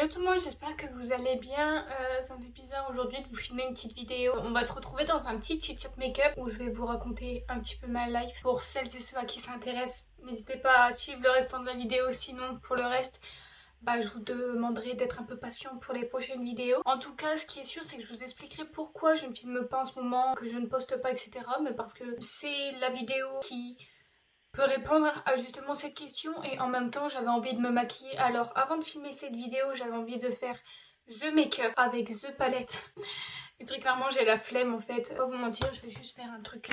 Hello tout le monde, j'espère que vous allez bien. Ça me fait bizarre aujourd'hui de vous filmer une petite vidéo. On va se retrouver dans un petit chit-chat make-up où je vais vous raconter un petit peu ma life. Pour celles et ceux à qui ça intéresse, n'hésitez pas à suivre le restant de la vidéo. Sinon, pour le reste, je vous demanderai d'être un peu patient pour les prochaines vidéos. En tout cas, ce qui est sûr, c'est que je vous expliquerai pourquoi je ne filme pas en ce moment, que je ne poste pas, etc. Mais parce que c'est la vidéo qui peut répondre à justement cette question et en même temps j'avais envie de me maquiller. Alors avant de filmer cette vidéo, j'avais envie de faire The Make-up avec The Palette. Et très clairement j'ai la flemme en fait, pas vous mentir, je vais juste faire un truc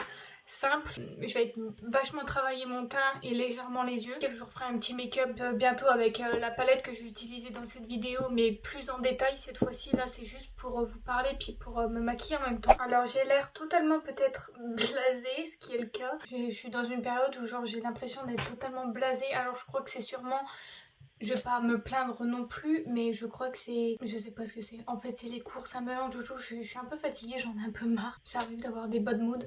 simple. Je vais vachement travailler mon teint et légèrement les yeux. Je vous referai un petit make-up bientôt avec la palette que je vais utiliser dans cette vidéo, mais plus en détail cette fois-ci. Là c'est juste pour vous parler puis pour me maquiller en même temps. Alors j'ai l'air totalement peut-être blasée, ce qui est le cas. Je suis dans une période où genre j'ai l'impression d'être totalement blasée. Alors je crois que c'est sûrement... Je vais pas me plaindre non plus, mais je crois que c'est... Je sais pas ce que c'est. En fait, c'est les cours, ça mélange de tout. Je suis un peu fatiguée, j'en ai un peu marre. Ça arrive d'avoir des bad moods.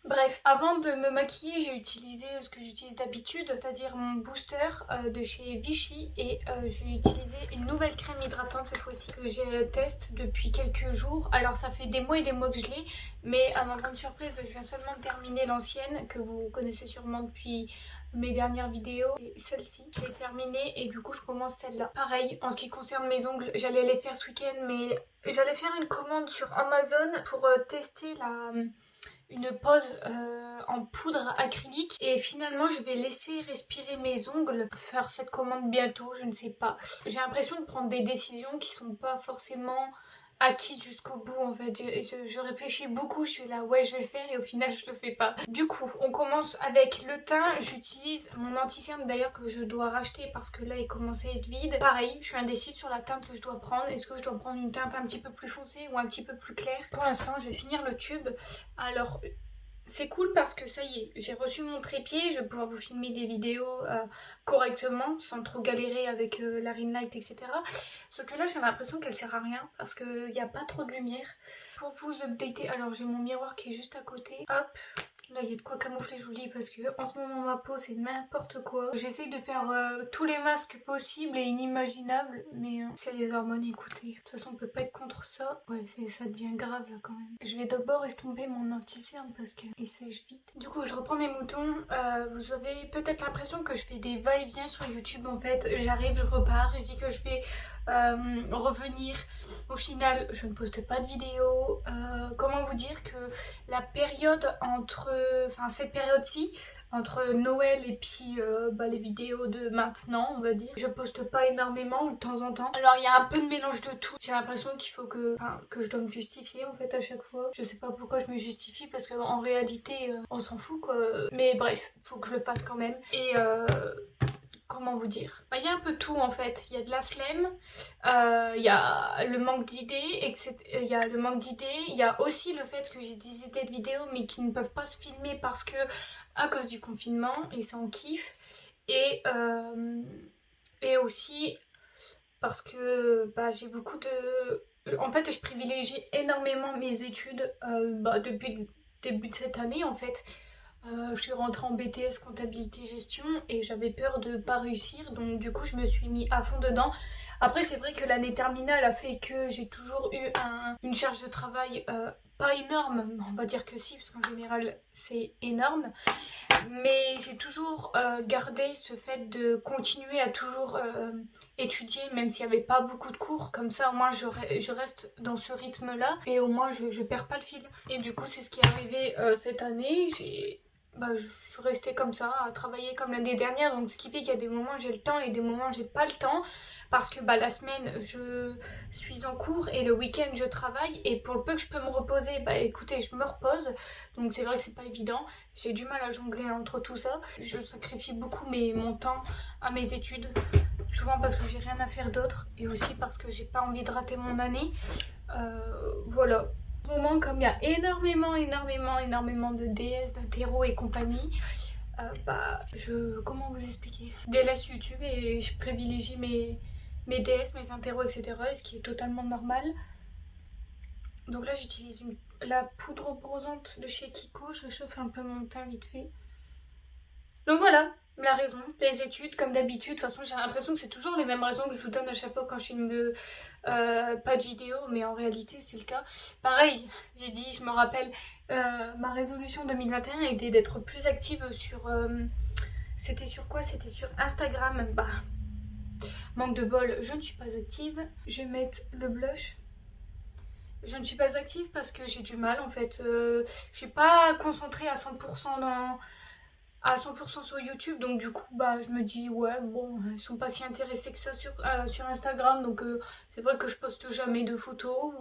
Bref, avant de me maquiller, j'ai utilisé ce que j'utilise d'habitude, c'est-à-dire mon booster de chez Vichy, et j'ai utilisé une nouvelle crème hydratante cette fois-ci que je teste depuis quelques jours. Alors ça fait des mois et des mois que je l'ai, mais à ma grande surprise, je viens seulement de terminer l'ancienne que vous connaissez sûrement depuis mes dernières vidéos. Celle-ci, je l'ai terminée et du coup je commence celle-là. Pareil, en ce qui concerne mes ongles, j'allais les faire ce week-end, mais j'allais faire une commande sur Amazon pour tester une pose en poudre acrylique et finalement je vais laisser respirer mes ongles, faire cette commande bientôt, je ne sais pas. J'ai l'impression de prendre des décisions qui sont pas forcément acquises jusqu'au bout en fait. Je réfléchis beaucoup, je suis là ouais je vais le faire et au final je le fais pas. Du coup on commence avec le teint. J'utilise mon anti-cerne d'ailleurs que je dois racheter parce que là il commence à être vide. Pareil, je suis indécise sur la teinte que je dois prendre. Est-ce que je dois prendre une teinte un petit peu plus foncée ou un petit peu plus claire? Pour l'instant je vais finir le tube. Alors c'est cool parce que ça y est, j'ai reçu mon trépied, je vais pouvoir vous filmer des vidéos correctement sans trop galérer avec la ring light, etc. Sauf que là j'ai l'impression qu'elle sert à rien parce qu'il n'y a pas trop de lumière. Pour vous updater, alors j'ai mon miroir qui est juste à côté. Hop, là il y a de quoi camoufler, je vous le dis, parce que en ce moment ma peau c'est n'importe quoi. J'essaye de faire tous les masques possibles et inimaginables, mais c'est les hormones, écoutez. De toute façon on peut pas être contre ça. Ouais, ça devient grave là quand même. Je vais d'abord estomper mon anti-cerne parce qu'il sèche vite. Du coup je reprends mes moutons. Vous avez peut-être l'impression que je fais des va-et-vient sur YouTube en fait. J'arrive, je repars, je dis que je vais revenir. Au final je ne poste pas de vidéos. Comment vous dire que la période entre... Enfin cette période-ci, entre Noël et puis les vidéos de maintenant on va dire, je poste pas énormément de temps en temps. Alors il y a un peu de mélange de tout. J'ai l'impression qu'il faut que je dois me justifier en fait à chaque fois. Je sais pas pourquoi je me justifie parce qu'en réalité on s'en fout quoi. Mais bref, faut que je le fasse quand même. Et comment vous dire, il y a un peu tout en fait. Il y a de la flemme, il y a le manque d'idées, etc. Il y a le manque d'idées, il y a aussi le fait que j'ai des idées de vidéos mais qui ne peuvent pas se filmer parce que à cause du confinement, et ça on kiffe. Et aussi parce que j'ai beaucoup de... En fait je privilégie énormément mes études depuis le début de cette année en fait. Je suis rentrée en BTS comptabilité gestion et j'avais peur de pas réussir, donc du coup je me suis mis à fond dedans. Après c'est vrai que l'année terminale a fait que j'ai toujours eu une charge de travail pas énorme, on va dire que si parce qu'en général c'est énorme, mais j'ai toujours gardé ce fait de continuer à toujours étudier même s'il n'y avait pas beaucoup de cours. Comme ça au moins je reste dans ce rythme là et au moins je perds pas le fil. Et du coup c'est ce qui est arrivé cette année. Je suis restée comme ça, à travailler comme l'année dernière, donc ce qui fait qu'il y a des moments où j'ai le temps et des moments où j'ai pas le temps, parce que la semaine je suis en cours et le week-end je travaille, et pour le peu que je peux me reposer, écoutez je me repose, donc c'est vrai que c'est pas évident, j'ai du mal à jongler entre tout ça, je sacrifie beaucoup mon temps à mes études, souvent parce que j'ai rien à faire d'autre et aussi parce que j'ai pas envie de rater mon année, voilà. Moment, comme il y a énormément de DS, d'interro et compagnie, comment vous expliquer, je délaisse YouTube et je privilégie mes DS, mes interros, etc. Ce qui est totalement normal. Donc là j'utilise la poudre bronzante de chez Kiko, je réchauffe un peu mon teint vite fait. Donc voilà, La raison, les études, comme d'habitude. De toute façon, j'ai l'impression que c'est toujours les mêmes raisons que je vous donne à chaque fois quand je filme pas de vidéo, mais en réalité, c'est le cas. Pareil, j'ai dit, je me rappelle, ma résolution 2021 était d'être plus active sur. C'était sur quoi? C'était sur Instagram. Bah, manque de bol, je ne suis pas active. Je vais mettre le blush. Je ne suis pas active parce que j'ai du mal en fait. Je suis pas concentrée à 100% à 100% sur YouTube, donc du coup bah je me dis ouais bon ils sont pas si intéressés que ça sur Instagram, donc c'est vrai que je poste jamais de photos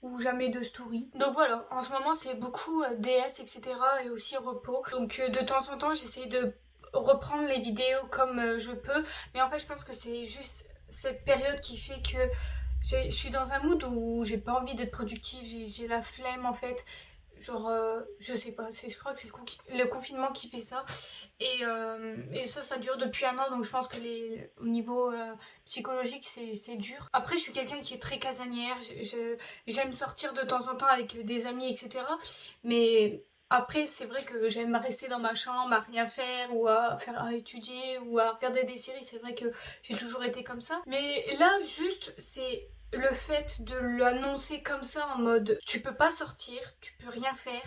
ou jamais de story. Donc voilà, en ce moment c'est beaucoup DS etc et aussi repos, donc de temps en temps j'essaie de reprendre les vidéos comme je peux, mais en fait je pense que c'est juste cette période qui fait que je suis dans un mood où j'ai pas envie d'être productive, j'ai la flemme en fait. Genre, je sais pas, je crois que c'est le confinement qui fait ça. Et ça dure depuis un an, donc je pense que au niveau psychologique, c'est dur. Après, je suis quelqu'un qui est très casanière, j'aime sortir de temps en temps avec des amis, etc. Mais après, c'est vrai que j'aime rester dans ma chambre, à rien faire, ou à étudier, ou à regarder des séries. C'est vrai que j'ai toujours été comme ça. Mais là, juste, c'est le fait de l'annoncer comme ça en mode tu peux pas sortir, tu peux rien faire,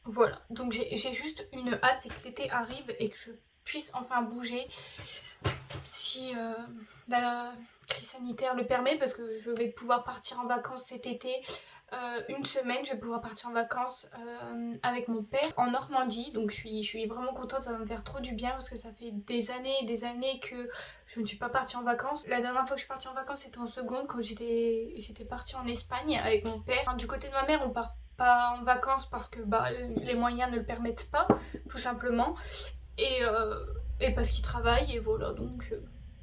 voilà. Donc j'ai juste une hâte, c'est que l'été arrive et que je puisse enfin bouger si la crise sanitaire le permet, parce que je vais pouvoir partir en vacances cet été. Une semaine, je vais pouvoir partir en vacances avec mon père en Normandie, donc je suis vraiment contente, ça va me faire trop du bien parce que ça fait des années et des années que je ne suis pas partie en vacances. La dernière fois que je suis partie en vacances c'était en seconde, quand j'étais partie en Espagne avec mon père. Enfin, du côté de ma mère on part pas en vacances parce que bah, les moyens ne le permettent pas, tout simplement, et parce qu'il travaille et voilà, donc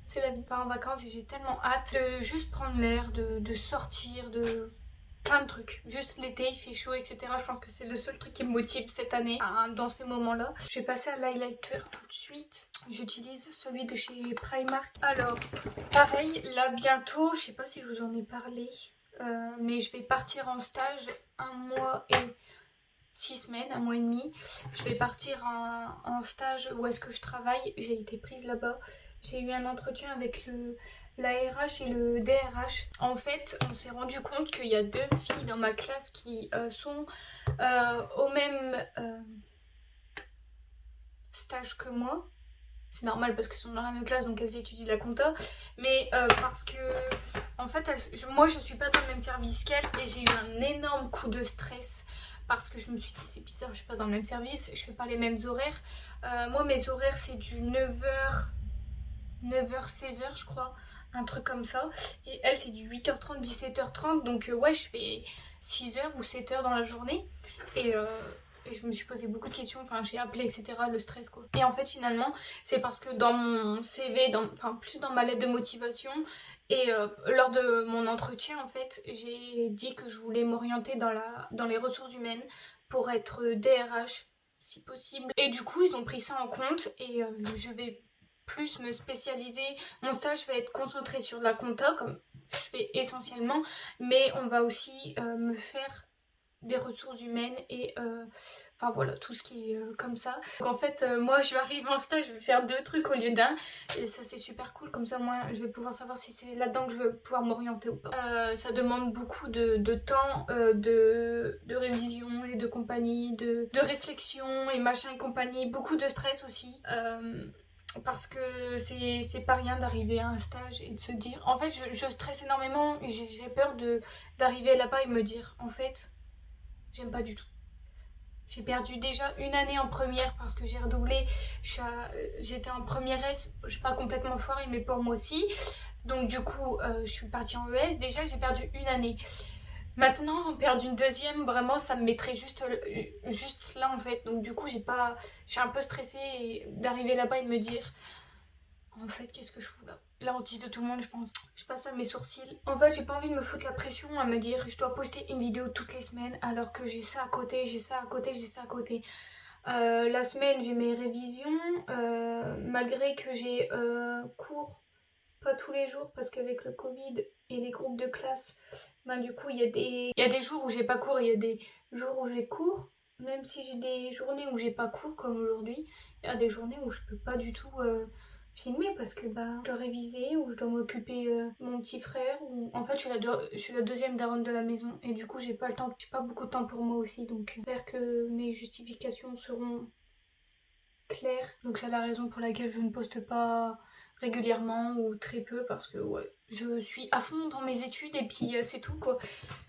c'est la vie. Pas en vacances et j'ai tellement hâte de juste prendre l'air, de sortir, de plein de trucs. Juste l'été, il fait chaud, etc. Je pense que c'est le seul truc qui me motive cette année, dans ces moments-là. Je vais passer à l'highlighter tout de suite. J'utilise celui de chez Primark. Alors, pareil, là bientôt, je sais pas si je vous en ai parlé, mais je vais partir en stage 1 mois et 6 semaines, 1 mois et demi. Je vais partir en stage où est-ce que je travaille. J'ai été prise là-bas. J'ai eu un entretien avec l'ARH et le DRH. En fait, on s'est rendu compte qu'il y a 2 filles dans ma classe qui sont au même stage que moi. C'est normal parce qu'elles sont dans la même classe, donc elles étudient la compta. Mais parce que, en fait, moi je suis pas dans le même service qu'elles et j'ai eu un énorme coup de stress. Parce que je me suis dit c'est bizarre, je suis pas dans le même service, je fais pas les mêmes horaires. Moi mes horaires c'est du 9h 16h je crois, un truc comme ça. Et elle c'est du 8h30 17h30, donc ouais je fais 6h ou 7h dans la journée. Et je me suis posé beaucoup de questions, enfin j'ai appelé etc, le stress quoi. Et en fait finalement c'est parce que dans mon CV, enfin plus dans ma lettre de motivation et lors de mon entretien en fait j'ai dit que je voulais m'orienter dans les ressources humaines pour être DRH si possible. Et du coup ils ont pris ça en compte et je vais plus me spécialiser. Mon stage va être concentré sur de la compta comme je fais essentiellement, mais on va aussi me faire des ressources humaines et enfin voilà tout ce qui est comme ça. Donc en fait moi je vais arriver en stage, je vais faire 2 trucs au lieu d'un et ça c'est super cool, comme ça moi je vais pouvoir savoir si c'est là-dedans que je veux pouvoir m'orienter ou pas. Ça demande beaucoup de temps, de révision et de compagnie, de réflexion et machin et compagnie, beaucoup de stress aussi. Parce que c'est pas rien d'arriver à un stage et de se dire en fait je stresse énormément, j'ai peur d'arriver là-bas et me dire en fait j'aime pas du tout. J'ai perdu déjà une année en première parce que j'ai redoublé. J'étais en première S, je suis pas complètement foirée, mais pour moi aussi. Donc du coup, je suis partie en ES. Déjà, j'ai perdu une année. Maintenant, perdre une deuxième, vraiment, ça me mettrait juste là en fait. Donc du coup, je suis un peu stressée d'arriver là-bas et de me dire en fait, qu'est-ce que je fous là? La hantise de tout le monde, je pense. Je passe à mes sourcils. En fait, j'ai pas envie de me foutre la pression à me dire je dois poster une vidéo toutes les semaines alors que j'ai ça à côté, j'ai ça à côté, j'ai ça à côté. La semaine, j'ai mes révisions, malgré que j'ai cours pas tous les jours parce qu'avec le Covid et les groupes de classe, ben du coup, il y a des jours où j'ai pas cours et il y a des jours où j'ai cours. même si j'ai des journées où j'ai pas cours comme aujourd'hui, il y a des journées où je peux pas du tout filmer parce que je dois réviser ou je dois m'occuper de mon petit frère ou en fait je suis la deuxième daronne de la maison et du coup j'ai pas le temps, j'ai pas beaucoup de temps pour moi aussi donc j'espère que mes justifications seront claires. Donc c'est la raison pour laquelle je ne poste pas régulièrement ou très peu parce que ouais, je suis à fond dans mes études et puis c'est tout quoi.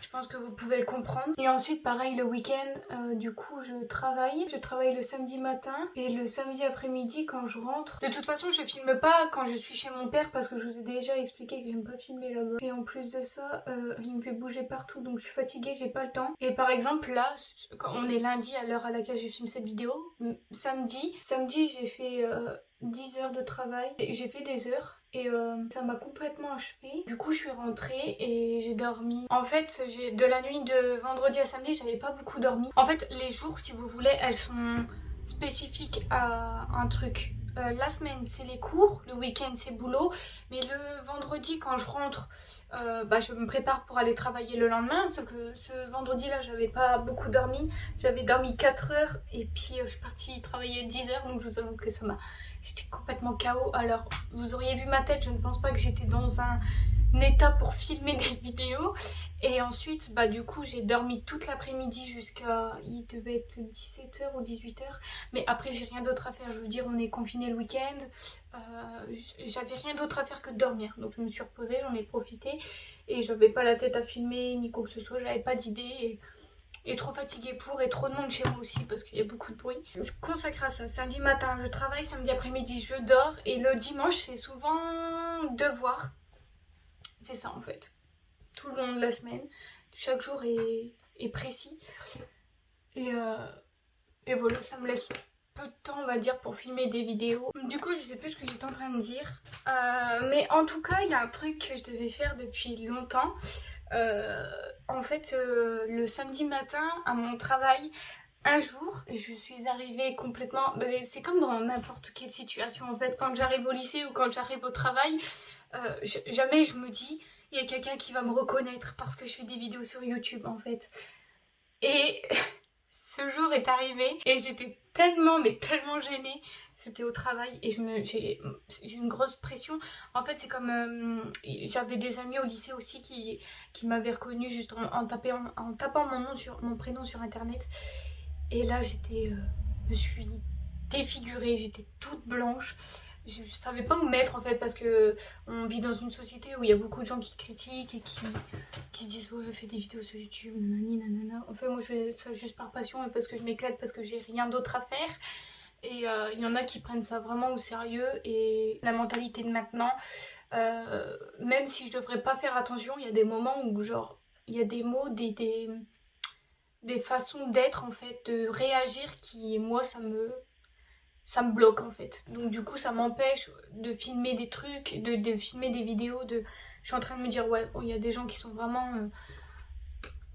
Je pense que vous pouvez le comprendre. Et ensuite pareil le week-end, du coup je travaille. Je travaille le samedi matin et le samedi après-midi quand je rentre. De toute façon je filme pas quand je suis chez mon père parce que je vous ai déjà expliqué que j'aime pas filmer là-bas. Et en plus de ça, il me fait bouger partout donc je suis fatiguée, j'ai pas le temps. Et par exemple là, quand on est lundi à l'heure à laquelle je filme cette vidéo, samedi j'ai fait 10 heures de travail, j'ai fait des heures et ça m'a complètement achevée. Du coup je suis rentrée et j'ai dormi. En fait de la nuit de vendredi à samedi j'avais pas beaucoup dormi. En fait les jours si vous voulez elles sont spécifiques à un truc. La semaine c'est les cours, le week-end c'est boulot, mais le vendredi quand je rentre je me prépare pour aller travailler le lendemain, sauf que ce vendredi là j'avais pas beaucoup dormi, j'avais dormi 4 heures et puis je suis partie travailler 10 heures donc je vous avoue que j'étais complètement KO. Alors vous auriez vu ma tête, je ne pense pas que j'étais dans un état pour filmer des vidéos. Et ensuite du coup j'ai dormi toute l'après-midi jusqu'à, il devait être 17 h ou 18 h, mais après j'ai rien d'autre à faire, je veux dire on est confiné le week-end, j'avais rien d'autre à faire que de dormir donc je me suis reposée, j'en ai profité et j'avais pas la tête à filmer ni quoi que ce soit, j'avais pas d'idée et trop fatiguée pour, et trop de monde chez moi aussi parce qu'il y a beaucoup de bruit. Je me consacre à ça. Samedi matin je travaille, samedi après-midi je dors et le dimanche c'est souvent devoir. C'est ça en fait. Tout le long de la semaine, chaque jour est précis. Et voilà, ça me laisse peu de temps on va dire pour filmer des vidéos. Du coup je sais plus ce que j'étais en train de dire. Mais en tout cas il y a un truc que je devais faire depuis longtemps. En fait le samedi matin à mon travail, un jour je suis arrivée complètement, c'est comme dans n'importe quelle situation en fait, quand j'arrive au lycée ou quand j'arrive au travail, jamais je me dis il y a quelqu'un qui va me reconnaître parce que je fais des vidéos sur YouTube en fait. Et ce jour est arrivé et j'étais tellement mais tellement gênée. C'était au travail et j'ai une grosse pression. En fait c'est comme j'avais des amis au lycée aussi qui m'avaient reconnue juste en tapant mon prénom sur internet. Et là je me suis défigurée, j'étais toute blanche. Je savais pas où me mettre en fait parce que on vit dans une société où il y a beaucoup de gens qui critiquent et qui disent ouais fais des vidéos sur YouTube nanani nanana. En fait moi je fais ça juste par passion et parce que je m'éclate, parce que j'ai rien d'autre à faire. Et il y en a qui prennent ça vraiment au sérieux et la mentalité de maintenant, même si je devrais pas faire attention, il y a des moments où genre il y a des mots, des façons d'être en fait, de réagir qui moi ça me bloque en fait. Donc du coup ça m'empêche de filmer des trucs, de filmer des vidéos, je suis en train de me dire ouais bon, il y a des gens qui sont vraiment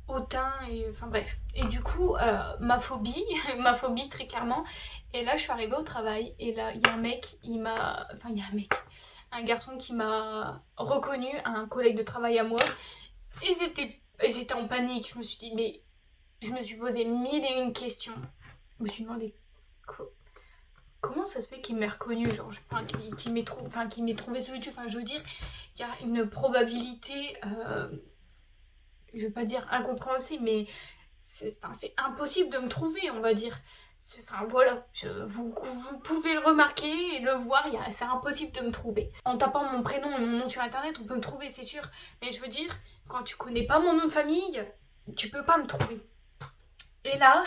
hautains et enfin bref. Et du coup ma phobie ma phobie très clairement. Et là je suis arrivée au travail et là il y a un garçon qui m'a reconnu, un collègue de travail à moi, et j'étais en panique. Je me suis dit mais je me suis posé mille et une questions. Je me suis demandé comment ça se fait qu'il m'ait reconnu, genre, qu'il m'ait trouvé sur YouTube. Enfin, je veux dire, il y a une probabilité, je veux pas dire incompréhensible, mais c'est impossible de me trouver, on va dire. Enfin voilà, vous pouvez le remarquer et le voir, c'est impossible de me trouver. En tapant mon prénom et mon nom sur internet, on peut me trouver, c'est sûr. Mais je veux dire, quand tu connais pas mon nom de famille, tu peux pas me trouver. Et là,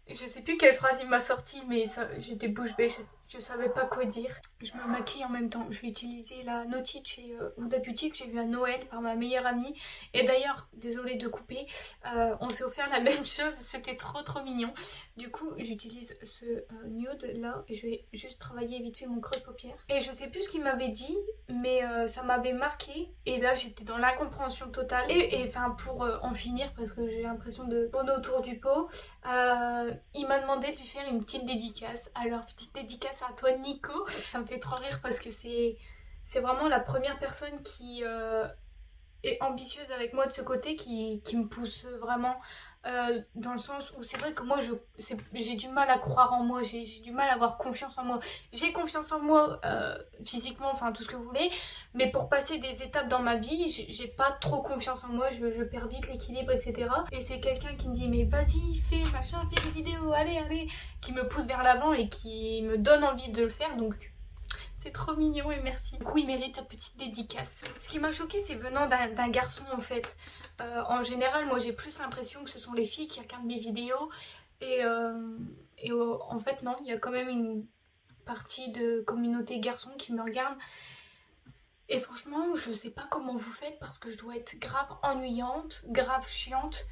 je sais plus quelle phrase il m'a sorti, mais j'étais bouche bée, je savais pas quoi dire. Je me maquille en même temps. Je vais utiliser la Naughty de chez Huda Beauty que j'ai vue à Noël par ma meilleure amie. Et d'ailleurs, désolée de couper, on s'est offert la même chose, c'était trop mignon. Du coup, j'utilise ce nude là et je vais juste travailler vite fait mon creux de paupière. Et je sais plus ce qu'il m'avait dit, mais ça m'avait marqué. Et là, j'étais dans l'incompréhension totale. Et enfin, pour en finir, parce que j'ai l'impression de tourner autour du pot, il m'a demandé de lui faire une petite dédicace. Alors petite dédicace à toi Nico. Ça me fait trop rire parce que c'est vraiment la première personne qui est ambitieuse avec moi de ce côté, qui me pousse vraiment dans le sens où c'est vrai que moi j'ai du mal à croire en moi, j'ai du mal à avoir confiance en moi. J'ai confiance en moi physiquement, enfin tout ce que vous voulez, mais pour passer des étapes dans ma vie, j'ai pas trop confiance en moi, je perds vite l'équilibre, etc. Et c'est quelqu'un qui me dit mais vas-y, fais machin, fais des vidéos, allez, allez, qui me pousse vers l'avant et qui me donne envie de le faire, donc c'est trop mignon et merci. Du coup, il mérite ta petite dédicace. Ce qui m'a choquée, c'est venant d'un garçon en fait. En général, moi j'ai plus l'impression que ce sont les filles qui regardent mes vidéos. En fait, non, il y a quand même une partie de communauté garçon qui me regarde. Et franchement, je sais pas comment vous faites parce que je dois être grave ennuyante, grave chiante.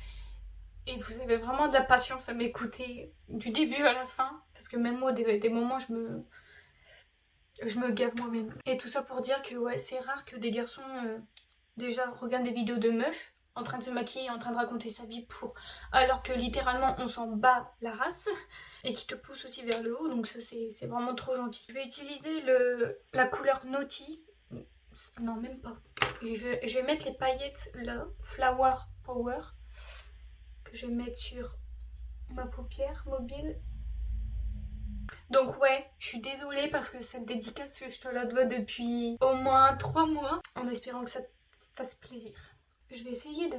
Et vous avez vraiment de la patience à m'écouter du début à la fin. Parce que même moi, des moments, je me gave moi-même. Et tout ça pour dire que ouais, c'est rare que des garçons déjà regardent des vidéos de meufs en train de se maquiller, en train de raconter sa vie pour... Alors que littéralement on s'en bat la race et qui te pousse aussi vers le haut, donc ça c'est vraiment trop gentil. Je vais utiliser la couleur Naughty. Non, même pas. Je vais mettre les paillettes là, Flower Power, que je vais mettre sur ma paupière mobile. Donc ouais, je suis désolée parce que cette dédicace, je te la dois depuis au moins 3 mois, en espérant que ça te fasse plaisir. Je vais essayer de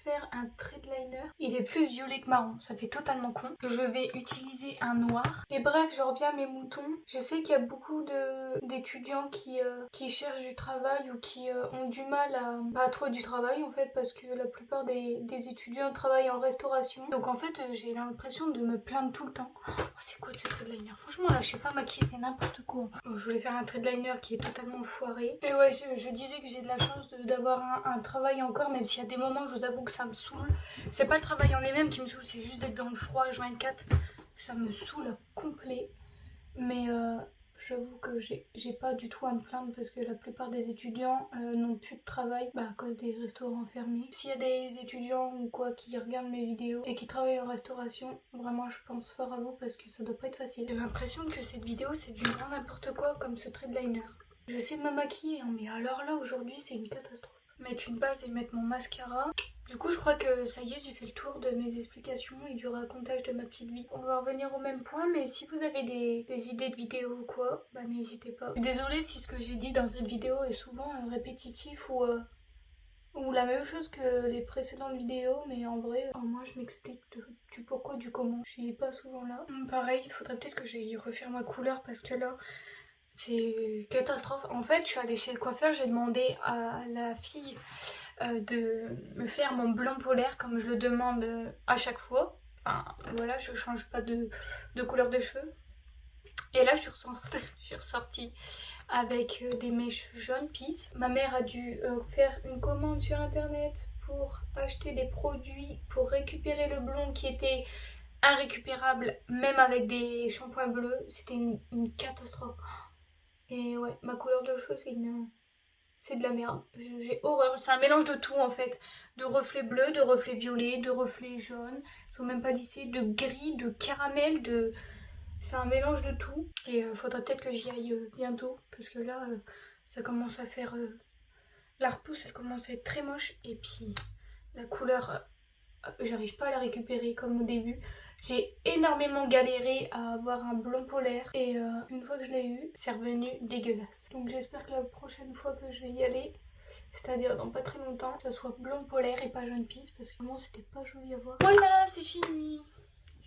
faire un trait de liner. Il est plus violet que marron, ça fait totalement con. Je vais utiliser un noir. Et bref, je reviens à mes moutons. Je sais qu'il y a beaucoup d'étudiants qui cherchent du travail ou qui ont du mal à pas trouver du travail en fait, parce que la plupart des étudiants travaillent en restauration. Donc en fait, j'ai l'impression de me plaindre tout le temps. Oh, c'est quoi ce trait de liner? Franchement là, je sais pas maquiller, c'est n'importe quoi. Bon, je voulais faire un trait de liner qui est totalement foiré. Et ouais, je disais que j'ai de la chance d'avoir un travail encore, même s'il y a des moments, je vous avoue que ça me saoule. C'est pas le travail en lui-même qui me saoule, c'est juste d'être dans le froid H24. Ça me saoule complet. Mais j'avoue que j'ai pas du tout à me plaindre parce que la plupart des étudiants n'ont plus de travail à cause des restaurants fermés. S'il y a des étudiants ou quoi qui regardent mes vidéos et qui travaillent en restauration, vraiment je pense fort à vous parce que ça doit pas être facile. J'ai l'impression que cette vidéo c'est du grand n'importe quoi comme ce trait de liner. Je sais me maquiller, hein, mais alors là aujourd'hui c'est une catastrophe. Mettre une base et mettre mon mascara. Du coup je crois que ça y est, j'ai fait le tour de mes explications et du racontage de ma petite vie. On va revenir au même point, mais si vous avez des idées de vidéos ou quoi, bah n'hésitez pas. Désolée si ce que j'ai dit dans cette vidéo est souvent répétitif ou la même chose que les précédentes vidéos, mais en vrai, moi je m'explique du pourquoi, du comment. Je suis pas souvent là. Pareil, il faudrait peut-être que j'aille refaire ma couleur parce que là, c'est catastrophe. En fait, je suis allée chez le coiffeur, j'ai demandé à la fille de me faire mon blond polaire comme je le demande à chaque fois. Enfin, voilà, je change pas de couleur de cheveux. Et là, je suis ressortie avec des mèches jaunes pisse. Ma mère a dû faire une commande sur internet pour acheter des produits pour récupérer le blond qui était irrécupérable, même avec des shampoings bleus. C'était une catastrophe. Et ouais, ma couleur de cheveux, c'est de la merde. J'ai horreur. C'est un mélange de tout en fait. De reflets bleus, de reflets violets, de reflets jaunes. Ils sont même pas lissés. De gris, de caramel, de... C'est un mélange de tout. Et faudrait peut-être que j'y aille bientôt. Parce que là, ça commence à faire... La repousse, elle commence à être très moche. Et puis, la couleur, j'arrive pas à la récupérer comme au début. J'ai énormément galéré à avoir un blond polaire et une fois que je l'ai eu, c'est revenu dégueulasse. Donc j'espère que la prochaine fois que je vais y aller, c'est-à-dire dans pas très longtemps, ça soit blond polaire et pas jaune pisse parce que vraiment c'était pas joli à voir. Voilà, c'est fini.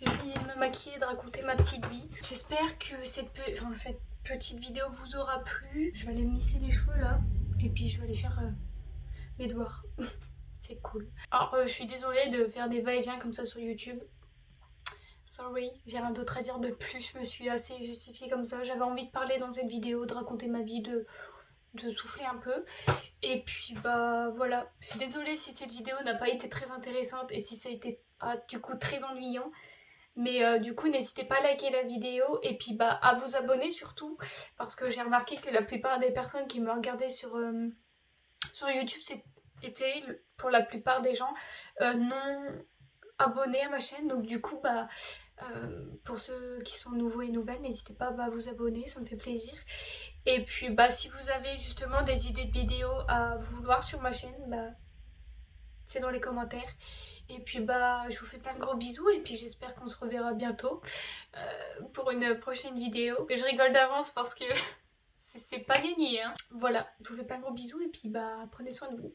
J'ai fini de me maquiller et de raconter ma petite vie. J'espère que cette petite vidéo vous aura plu. Je vais aller me lisser les cheveux là et puis je vais aller faire mes devoirs. C'est cool. Alors je suis désolée de faire des va-et-vient comme ça sur YouTube. Sorry, j'ai rien d'autre à dire de plus, je me suis assez justifiée comme ça. J'avais envie de parler dans cette vidéo, de raconter ma vie, de souffler un peu. Et puis bah voilà, je suis désolée si cette vidéo n'a pas été très intéressante et si ça a été du coup très ennuyant. Mais du coup n'hésitez pas à liker la vidéo et puis bah à vous abonner surtout. Parce que j'ai remarqué que la plupart des personnes qui me regardaient sur YouTube étaient pour la plupart des gens non abonnés à ma chaîne. Donc du coup bah... pour ceux qui sont nouveaux et nouvelles, n'hésitez pas à vous abonner, ça me fait plaisir. Et puis bah si vous avez justement des idées de vidéos à vouloir sur ma chaîne, bah c'est dans les commentaires. Et puis bah je vous fais plein de gros bisous et puis j'espère qu'on se reverra bientôt pour une prochaine vidéo. Et je rigole d'avance parce que c'est pas gagné hein. Voilà, je vous fais plein de gros bisous et puis bah prenez soin de vous.